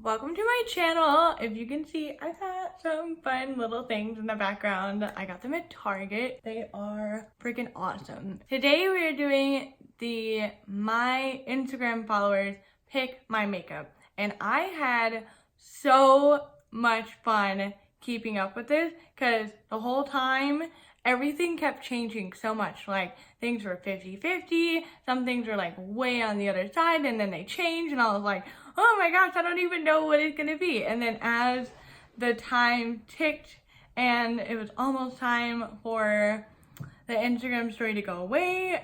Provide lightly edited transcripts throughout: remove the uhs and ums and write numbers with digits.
Welcome to my channel. If you can see, I got some fun little things in the background. I got them at Target. They are freaking awesome. Today we are doing the my Instagram followers pick my makeup. And I had so much fun keeping up with this because the whole time everything kept changing so much. Like things were 50-50, some things were like way on the other side, and then they changed and I was like, oh my gosh, I don't even know what it's gonna be. And then as the time ticked and it was almost time for the Instagram story to go away,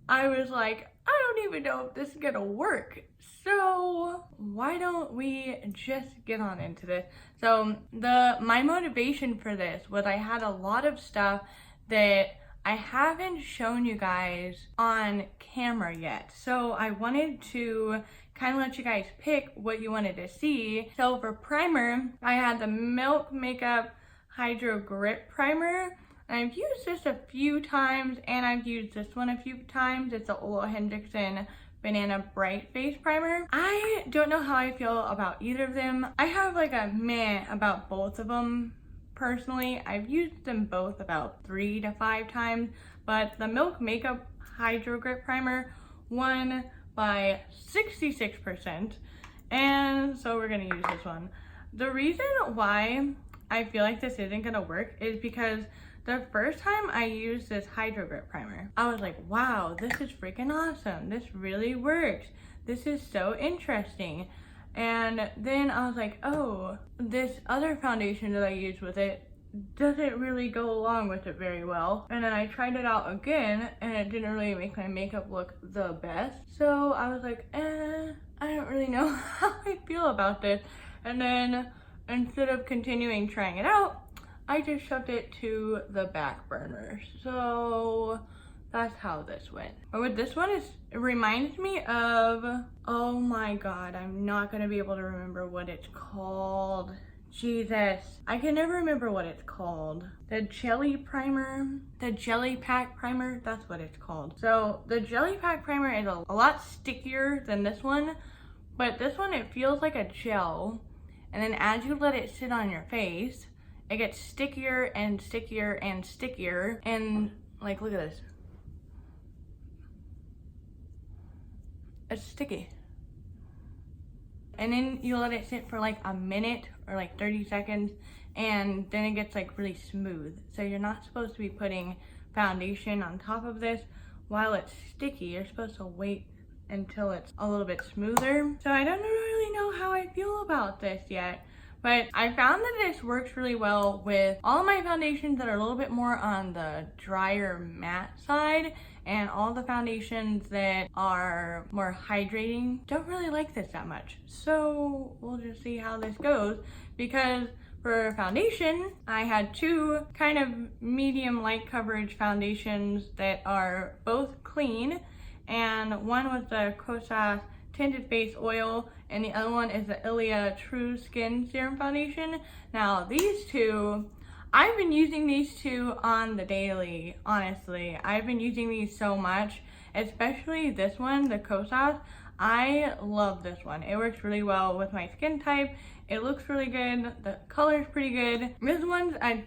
I was like, I don't even know if this is gonna work. So why don't we just get on into this? So my motivation for this was I had a lot of stuff that I haven't shown you guys on camera yet. So I wanted to kind of let you guys pick what you wanted to see. So for primer, I had the Milk Makeup Hydro Grip Primer. I've used this a few times and I've used this one a few times. It's the Ole Henriksen Banana Bright Face Primer. I don't know how I feel about either of them. I have like a meh about both of them. Personally, I've used them both about 3 to 5 times, but the Milk Makeup Hydro Grip Primer won by 66%, and so we're gonna use this one. The reason why I feel like this isn't gonna work is because the first time I used this Hydro Grip Primer, I was like, wow, this is freaking awesome. This really works. This is so interesting. And then I was like, oh, this other foundation that I used with it doesn't really go along with it very well. And then I tried it out again and it didn't really make my makeup look the best. So I was like, I don't really know how I feel about this. And then instead of continuing trying it out, I just shoved it to the back burner. So that's how this went. But with this one, it reminds me of, oh my god, I'm not gonna be able to remember what it's called. Jesus, I can never remember what it's called. The Jelly Primer, the Jelly Pack Primer, that's what it's called. So the Jelly Pack Primer is a lot stickier than this one, but this one, it feels like a gel. And then as you let it sit on your face, it gets stickier and stickier and stickier. And like, look at this. It's sticky. And then you let it sit for like a minute or like 30 seconds and then it gets like really smooth. So you're not supposed to be putting foundation on top of this while it's sticky. You're supposed to wait until it's a little bit smoother. So I don't really know how I feel about this yet. But I found that this works really well with all of my foundations that are a little bit more on the drier matte side, and all the foundations that are more hydrating don't really like this that much. So we'll just see how this goes, because for foundation, I had 2 kind of medium light coverage foundations that are both clean, and one was the Kosas Tinted Face Oil, and the other one is the Ilia True Skin Serum Foundation. Now these two, I've been using these two on the daily, honestly. I've been using these so much, especially this one, the Kosas. I love this one. It works really well with my skin type. It looks really good. The color's pretty good. This one's a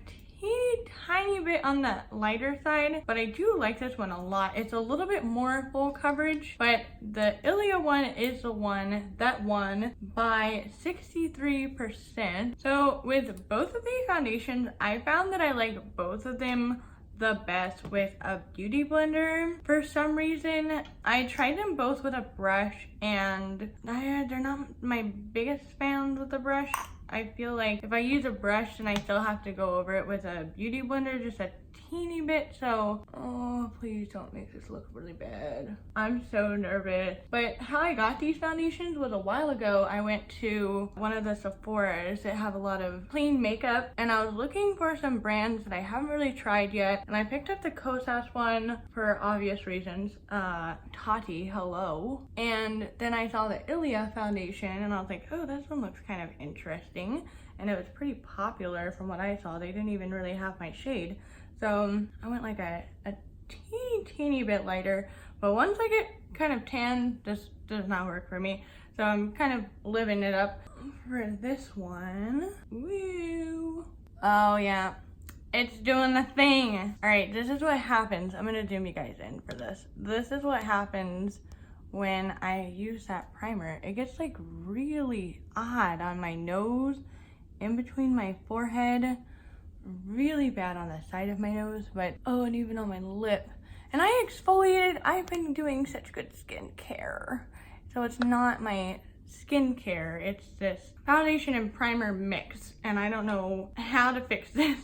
tiny bit on the lighter side, but I do like this one a lot. It's a little bit more full coverage, but the Ilia one is the one that won by 63%. So with both of these foundations, I found that I like both of them the best with a beauty blender. For some reason, I tried them both with a brush and they're not my biggest fans with the brush. I feel like if I use a brush, then I still have to go over it with a beauty blender just a teeny bit. So, oh, please don't make this look really bad. I'm so nervous. But how I got these foundations was a while ago. I went to one of the Sephora's that have a lot of clean makeup, and I was looking for some brands that I haven't really tried yet. And I picked up the Kosas one for obvious reasons. Tati, hello. And then I saw the Ilia foundation and I was like, oh, this one looks kind of interesting. And it was pretty popular from what I saw. They didn't even really have my shade. So I went like a teeny bit lighter, but once I get kind of tan, this does not work for me. So I'm kind of living it up for this one. Woo! Oh yeah, it's doing the thing. All right, this is what happens. I'm gonna zoom you guys in for this. This is what happens when I use that primer. It gets like really odd on my nose, in between my forehead, really bad on the side of my nose, but oh, and even on my lip. And I exfoliated. I've been doing such good skincare. So it's not my skincare, it's this foundation and primer mix. And I don't know how to fix this,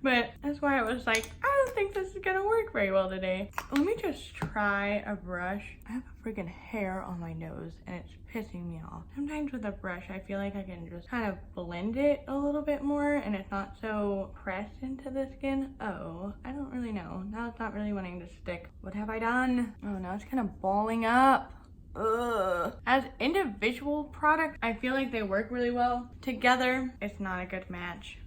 but that's why I was like, I don't think this is gonna work very well today. Let me just try a brush. I have a freaking hair on my nose and it's pissing me off. Sometimes with a brush, I feel like I can just kind of blend it a little bit more and it's not so pressed into the skin. Oh, I don't really know. Now it's not really wanting to stick. What have I done? Oh, now it's kind of balling up. Ugh. As individual products, I feel like they work really well. Together, it's not a good match.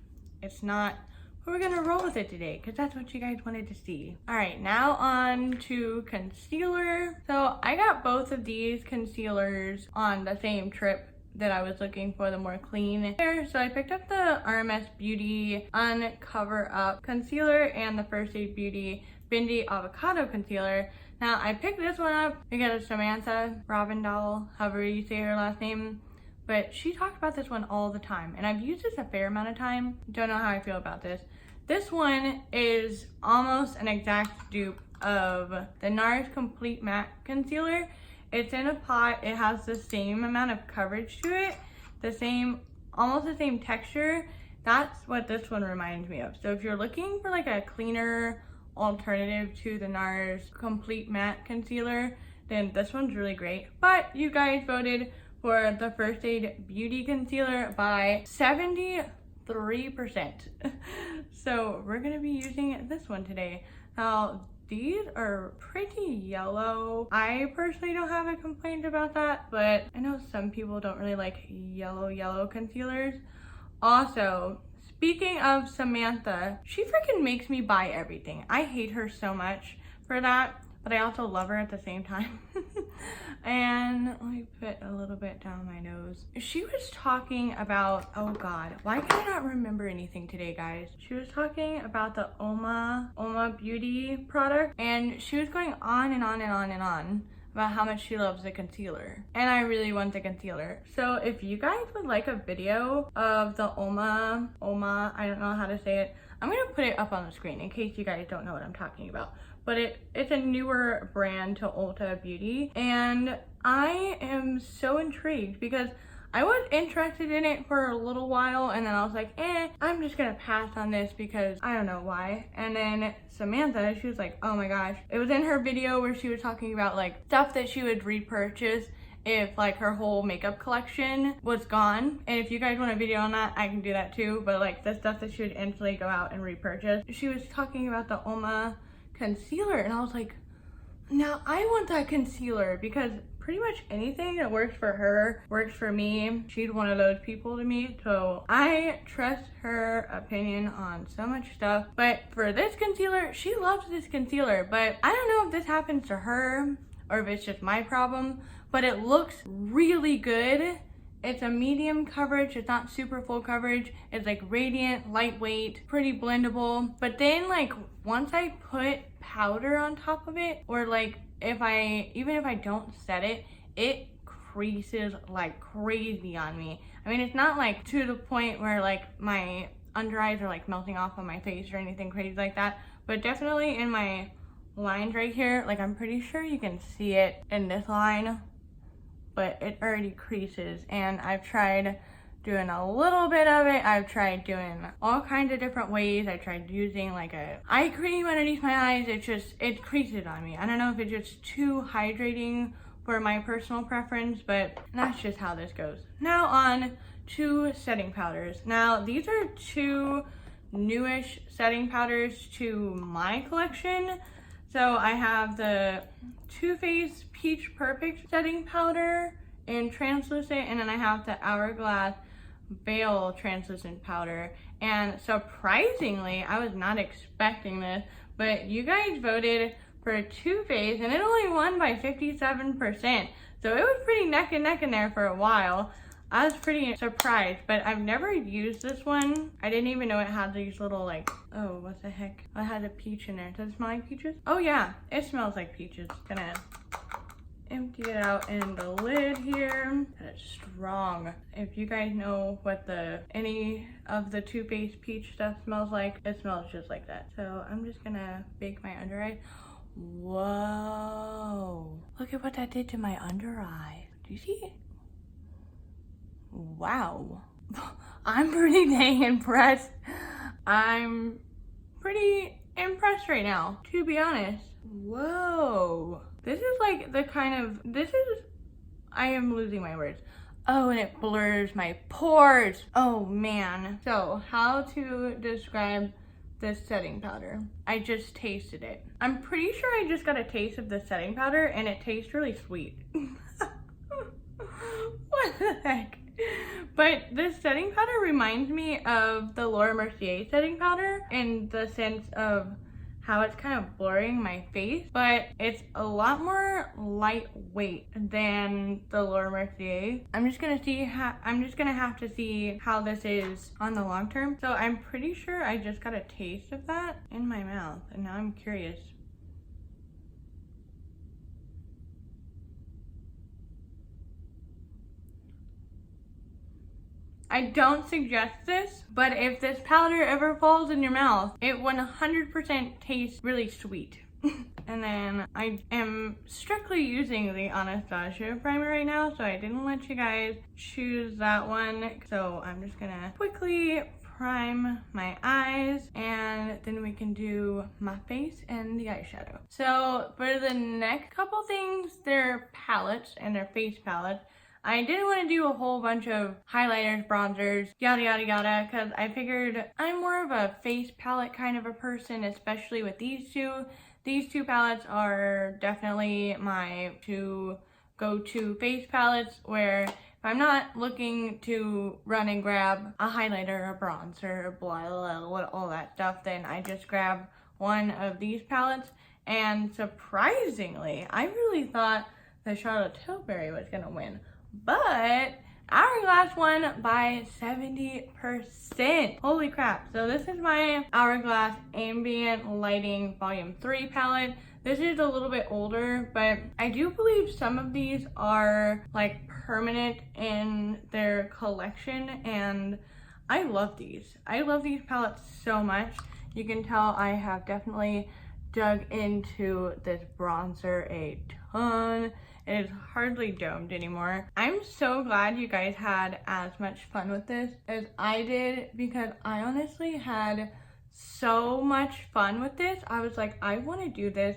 It's not. But we're gonna roll with it today because that's what you guys wanted to see. All right, now on to concealer. So I got both of these concealers on the same trip that I was looking for the more clean hair. So I picked up the RMS Beauty Uncover Up Concealer and the First Aid Beauty Bendy Avocado Concealer. Now I picked this one up because Samantha Ravindal, however you say her last name, but she talked about this one all the time and I've used this a fair amount of time. Don't know how I feel about this. This one is almost an exact dupe of the NARS Complete Matte Concealer. It's in a pot. It has the same amount of coverage to it, almost the same texture. That's what this one reminds me of. So if you're looking for like a cleaner alternative to the NARS Complete Matte Concealer, then this one's really great. But you guys voted for the First Aid Beauty Concealer by 73%. So we're gonna be using this one today. Now, these are pretty yellow. I personally don't have a complaint about that, but I know some people don't really like yellow concealers. Also, speaking of Samantha, she freaking makes me buy everything. I hate her so much for that, but I also love her at the same time. And let me put a little bit down my nose. She was talking about, oh God, why can I not remember anything today, guys? She was talking about the Oma Beauty product, and she was going on and on and on and on about how much she loves the concealer. And I really want the concealer. So if you guys would like a video of the Oma, I don't know how to say it. I'm gonna put it up on the screen in case you guys don't know what I'm talking about. But it's a newer brand to Ulta Beauty. And I am so intrigued because I was interested in it for a little while and then I was like, I'm just gonna pass on this because I don't know why. And then Samantha, she was like, oh my gosh. It was in her video where she was talking about like stuff that she would repurchase if like her whole makeup collection was gone. And if you guys want a video on that, I can do that too. But like the stuff that she would instantly go out and repurchase. She was talking about the Oma concealer and I was like, now I want that concealer because pretty much anything that works for her works for me. She's one of those people to me, so I trust her opinion on so much stuff. But for this concealer, she loves this concealer, but I don't know if this happens to her or if it's just my problem, but it looks really good. It's a medium coverage, it's not super full coverage. It's like radiant, lightweight, pretty blendable. But then like once I put powder on top of it, or like even if I don't set it, it creases like crazy on me. I mean, it's not like to the point where like my under eyes are like melting off on my face or anything crazy like that, but definitely in my lines right here, like I'm pretty sure you can see it in this line, but it already creases. And I've tried doing a little bit of it. I've tried doing all kinds of different ways. I tried using like a eye cream underneath my eyes. It creases on me. I don't know if it's just too hydrating for my personal preference, but that's just how this goes. Now on to setting powders. Now these are two newish setting powders to my collection. So I have the Too Faced Peach Perfect setting powder in translucent, and then I have the Hourglass Veil translucent powder. And surprisingly, I was not expecting this, but you guys voted for Too Faced and it only won by 57%. So it was pretty neck and neck in there for a while. I was pretty surprised, but I've never used this one. I didn't even know it had these little like, oh, what the heck? I had a peach in there. Does it smell like peaches? Oh yeah, it smells like peaches. Gonna empty it out in the lid here. It's strong. If you guys know what any of the Too Faced peach stuff smells like, it smells just like that. So I'm just gonna bake my under eye. Whoa. Look at what that did to my under eye. Do you see it? Wow. I'm pretty dang impressed. I'm pretty impressed right now, to be honest. Whoa. This is like the kind of, I am losing my words. Oh, and it blurs my pores. Oh man. So how to describe this setting powder? I just tasted it. I'm pretty sure I just got a taste of the setting powder and it tastes really sweet. What the heck? But this setting powder reminds me of the Laura Mercier setting powder in the sense of how it's kind of blurring my face, but it's a lot more lightweight than the Laura Mercier. I'm just gonna have to see how this is on the long term. So I'm pretty sure I just got a taste of that in my mouth, and now I'm curious. I don't suggest this, but if this powder ever falls in your mouth, it 100% tastes really sweet. And then I am strictly using the Anastasia primer right now, so I didn't let you guys choose that one. So I'm just gonna quickly prime my eyes and then we can do my face and the eyeshadow. So for the next couple things, they're palettes and they're face palettes. I didn't want to do a whole bunch of highlighters, bronzers, yada yada yada, because I figured I'm more of a face palette kind of a person, especially with these two. These two palettes are definitely my two go-to face palettes, where if I'm not looking to run and grab a highlighter, a bronzer, blah, blah, blah, all that stuff, then I just grab one of these palettes. And surprisingly, I really thought the Charlotte Tilbury was gonna win. But Hourglass won by 70%. Holy crap. So this is my Hourglass Ambient Lighting Volume 3 palette. This is a little bit older, but I do believe some of these are like permanent in their collection, and I love these. I love these palettes so much. You can tell I have definitely dug into this bronzer a ton. It is hardly domed anymore. I'm so glad you guys had as much fun with this as I did, because I honestly had so much fun with this. I was like, I want to do this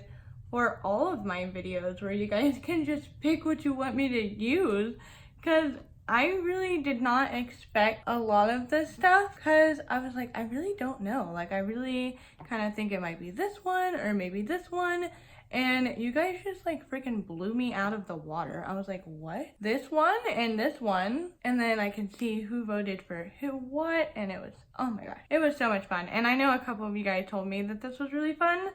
for all of my videos where you guys can just pick what you want me to use, because I really did not expect a lot of this stuff, because I was like, I really don't know. Like, I really kind of think it might be this one or maybe this one. And you guys just like freaking blew me out of the water. I was like, what? This one and this one? And then I can see who voted for who, what? And it was, oh my gosh, it was so much fun. And I know a couple of you guys told me that this was really fun.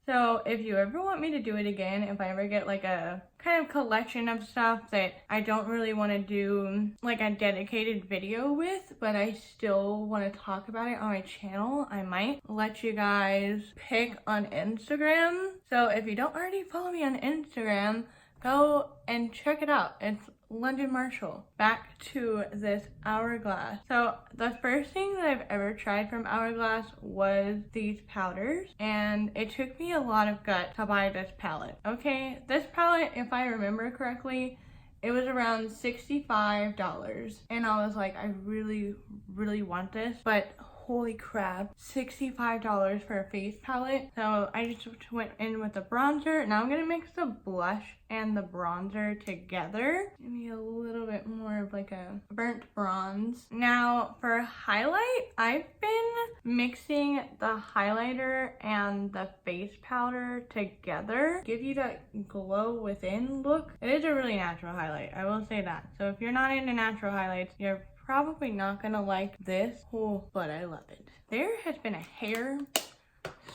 So if you ever want me to do it again, if I ever get like a kind of collection of stuff that I don't really want to do like a dedicated video with, but I still want to talk about it on my channel, I might let you guys pick on Instagram. So if you don't already follow me on Instagram, go and check it out. It's Lundyn Marshall. Back to this Hourglass. So the first thing that I've ever tried from Hourglass was these powders, and it took me a lot of guts to buy this palette. Okay, this palette, if I remember correctly, it was around $65, and I was like, I really want this, but holy crap, $65 for a face palette. So I just went in with the bronzer. Now I'm gonna mix the blush and the bronzer together. Give me a little bit more of like a burnt bronze. Now for highlight, I've been mixing the highlighter and the face powder together. Give you that glow within look. It is a really natural highlight, I will say that. So if you're not into natural highlights, you're probably not gonna like this, but I love it. There has been a hair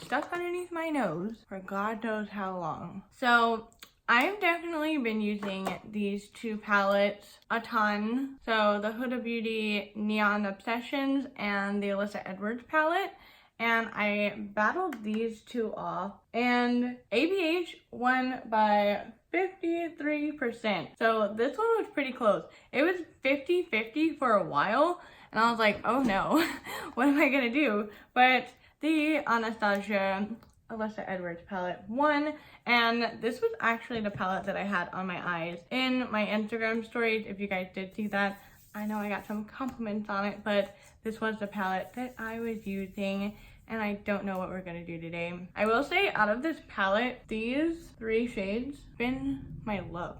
stuck underneath my nose for God knows how long. So I've definitely been using these two palettes a ton. So the Huda Beauty Neon Obsessions and the Alyssa Edwards palette. And I battled these two off, and ABH won by 53%. So this one was pretty close. It was 50-50 for a while, and I was like, oh no, what am I gonna do? But the Anastasia Alyssa Edwards palette won, and this was actually the palette that I had on my eyes in my Instagram stories. If you guys did see that, I know I got some compliments on it, but this was the palette that I was using, and I don't know what we're gonna do today. I will say, out of this palette, these three shades have been my love.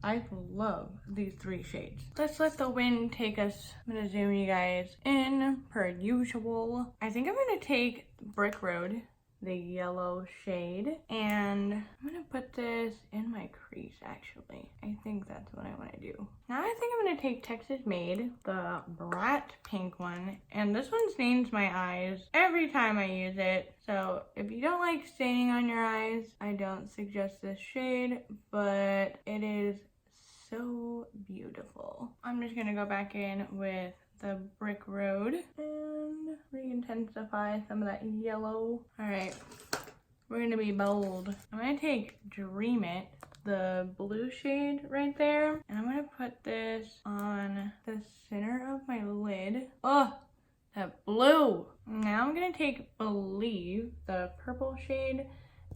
I love these three shades. Let's let the wind take us. I'm gonna zoom you guys in per usual. I think I'm gonna take Brick Road, the yellow shade, and I'm gonna put this in my crease. Actually, I think that's what I want to do. Now I think I'm gonna take Texas Made, the Brat pink one, and this one stains my eyes every time I use it. So if you don't like staining on your eyes, I don't suggest this shade, but it is so beautiful. I'm just gonna go back in with the Brick Road and re-intensify some of that yellow. All right, we're gonna be bold. I'm gonna take Dream It, the blue shade right there, and I'm gonna put this on the center of my lid. Oh, that blue. Now I'm gonna take Believe, the purple shade,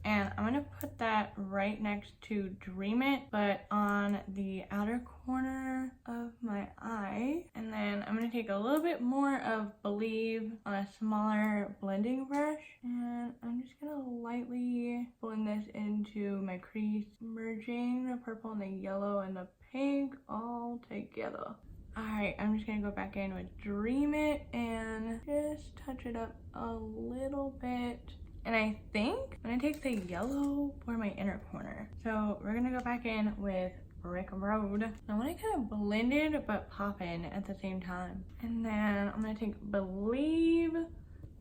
and I'm gonna put that right next to Dream It, but on the outer corner of my eye. And then I'm gonna take a little bit more of Believe on a smaller blending brush, and I'm just gonna lightly blend this into my crease, merging the purple and the yellow and the pink all together. Alright, I'm just gonna go back in with Dream It and just touch it up a little bit. And I think I'm gonna take the yellow for my inner corner. So we're gonna go back in with Brick Road. I want it kind of blended but poppin' at the same time. And then I'm gonna take Believe,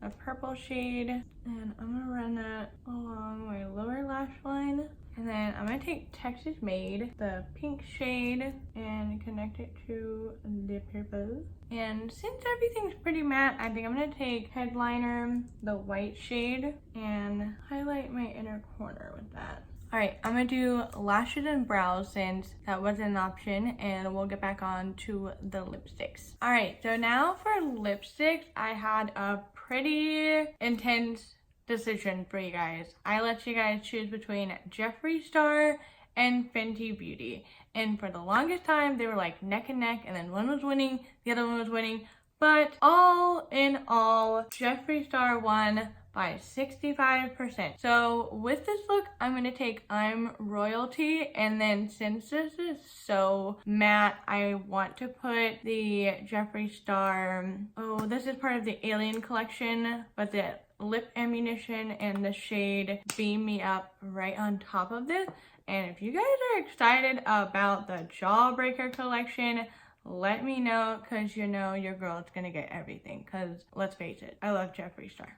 a purple shade, and I'm gonna run that along my lower lash line. And then I'm gonna take Texas Made, the pink shade, and connect it to the purple. And since everything's pretty matte, I think I'm gonna take Headliner, the white shade, and highlight my inner corner with that. All right, I'm gonna do lashes and brows since that wasn't an option, and we'll get back on to the lipsticks. All right, so now for lipsticks, I had a pretty intense decision for you guys. I let you guys choose between Jeffree Star and Fenty Beauty, and for the longest time they were like neck and neck, and then one was winning, the other one was winning, but all in all, Jeffree Star won by 65%. So with this look, I'm gonna take I'm Royalty, and then since this is so matte, I want to put the Jeffree Star, oh, this is part of the Alien collection, but the lip ammunition and the shade Beam Me Up right on top of this. And if you guys are excited about the Jawbreaker collection, let me know, because you know your girl is gonna get everything, because let's face it, I love Jeffree Star.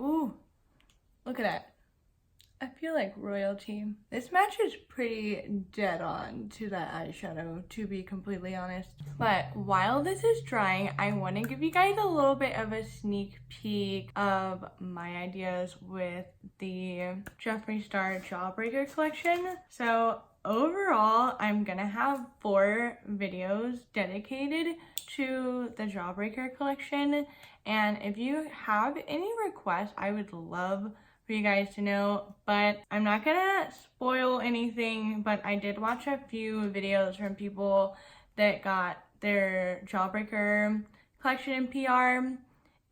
Ooh, look at that. I feel like royalty. This matches pretty dead on to that eyeshadow, to be completely honest. But while this is drying, I want to give you guys a little bit of a sneak peek of my ideas with the Jeffree Star Jawbreaker collection. So overall, I'm gonna have 4 videos dedicated to the Jawbreaker collection. And if you have any requests, I would love for you guys to know, but I'm not gonna spoil anything. But I did watch a few videos from people that got their Jawbreaker collection in PR,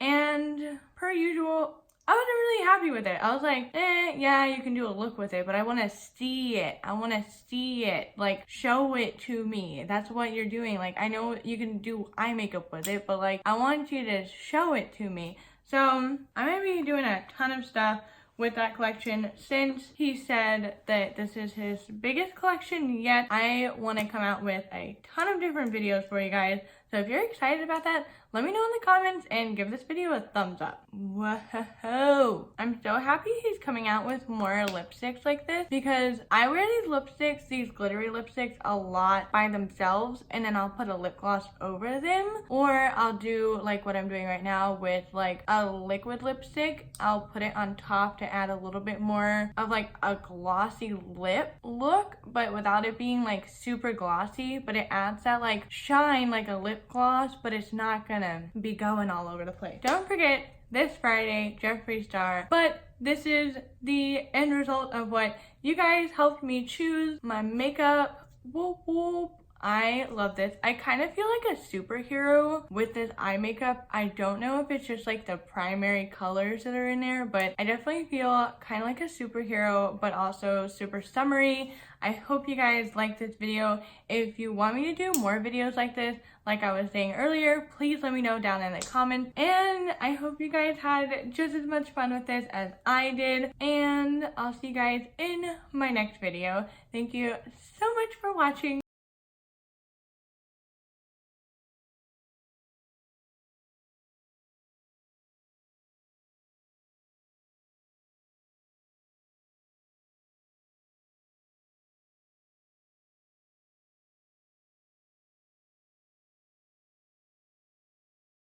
and per usual, I wasn't really happy with it. I was like, yeah, you can do a look with it, but I want to see it. I want to see it. Like, show it to me. That's what you're doing. Like, I know you can do eye makeup with it, but like, I want you to show it to me. So I'm gonna be doing a ton of stuff with that collection. Since he said that this is his biggest collection yet, I want to come out with a ton of different videos for you guys. So if you're excited about that, let me know in the comments and give this video a thumbs up. Whoa! I'm so happy he's coming out with more lipsticks like this because I wear these lipsticks, these glittery lipsticks, a lot by themselves, and then I'll put a lip gloss over them, or I'll do like what I'm doing right now with like a liquid lipstick. I'll put it on top to add a little bit more of like a glossy lip look, but without it being like super glossy, but it adds that like shine like a lip gloss, but it's not gonna be going all over the place. Don't forget this Friday, Jeffree Star, but this is the end result of what you guys helped me choose. My makeup, whoop whoop. I love this. I kind of feel like a superhero with this eye makeup. I don't know if it's just like the primary colors that are in there, but I definitely feel kind of like a superhero, but also super summery. I hope you guys like this video. If you want me to do more videos like this, like I was saying earlier, please let me know down in the comments. And I hope you guys had just as much fun with this as I did. And I'll see you guys in my next video. Thank you so much for watching.